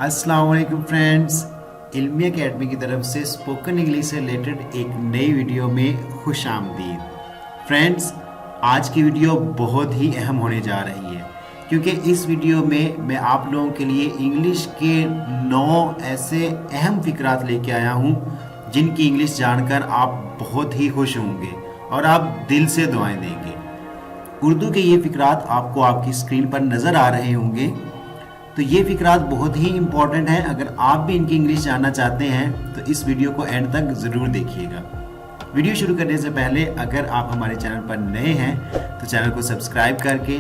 अस्सलाम वालेकुम फ्रेंड्स, इल्मी एकेडमी की तरफ से स्पोकन इंग्लिश से रिलेटेड एक नई वीडियो में खुश आमदीद। फ्रेंड्स, आज की वीडियो बहुत ही अहम होने जा रही है क्योंकि इस वीडियो में मैं आप लोगों के लिए इंग्लिश के 9 ऐसे अहम फ़िक्रात लेके आया हूँ जिनकी इंग्लिश जानकर आप बहुत ही खुश होंगे और आप दिल से दुआएं देंगे। उर्दू के ये फ़िक्रात आपको आपकी स्क्रीन पर नज़र आ रहे होंगे। तो ये फ़िक्रात बहुत ही इम्पॉर्टेंट हैं। अगर आप भी इनकी इंग्लिश जानना चाहते हैं तो इस वीडियो को एंड तक ज़रूर देखिएगा। वीडियो शुरू करने से पहले अगर आप हमारे चैनल पर नए हैं तो चैनल को सब्सक्राइब करके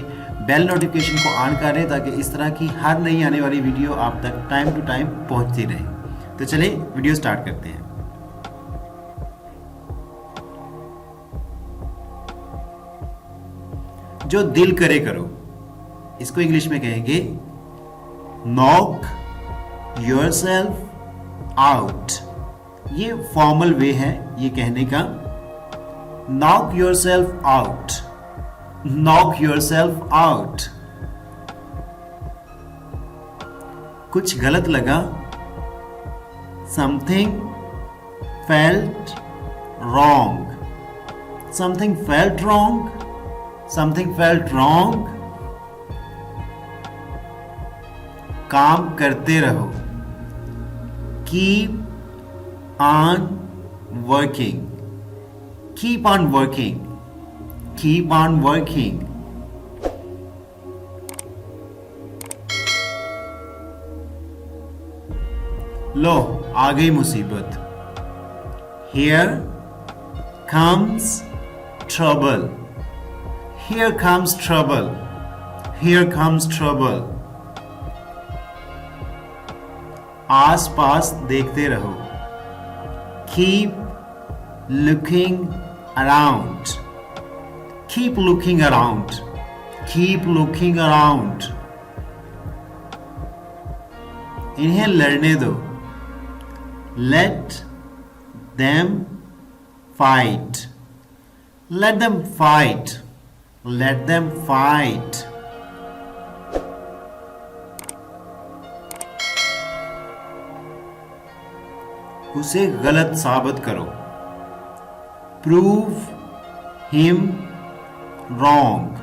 बेल नोटिफिकेशन को ऑन करें ताकि इस तरह की हर नई आने वाली वीडियो आप तक टाइम टू टाइम पहुंचती रहे। तो चलिए वीडियो स्टार्ट करते हैं। जो दिल करे करो, इसको इंग्लिश में कहेंगे नॉक योरसेल्फ आउट। ये फॉर्मल वे है ये कहने का। Knock yourself out, knock yourself out. कुछ गलत लगा, something felt wrong, something felt wrong, something felt wrong. काम करते रहो, keep on working, keep on working, keep on working. लो आ गई मुसीबत, here comes trouble, here comes trouble, here comes trouble. आस पास देखते रहो, keep looking around, keep looking around, keep looking around. इन्हें लड़ने दो, let them fight, let them fight, let them fight. उसे गलत साबित करो, prove him wrong,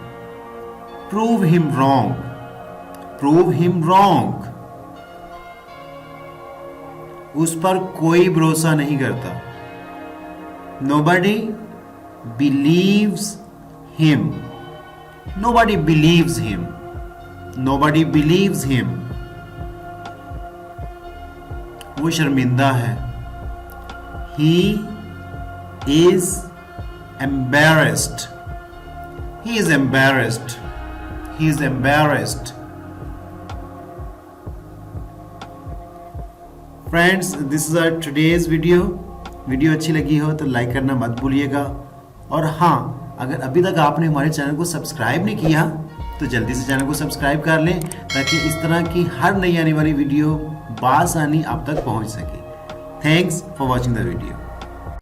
prove him wrong, prove him wrong. उस पर कोई भरोसा नहीं करता, nobody believes him, nobody believes him, nobody believes him. वो शर्मिंदा है, he is embarrassed, he is embarrassed, he is embarrassed. Friends, this is our today's video. Video अच्छी लगी हो तो लाइक करना मत भूलिएगा। और हाँ, अगर अभी तक आपने हमारे चैनल को सब्सक्राइब नहीं किया तो जल्दी से चैनल को सब्सक्राइब कर लें ताकि इस तरह की हर नई आने वाली वीडियो बासानी आप तक पहुंच सके। Thanks for watching the video.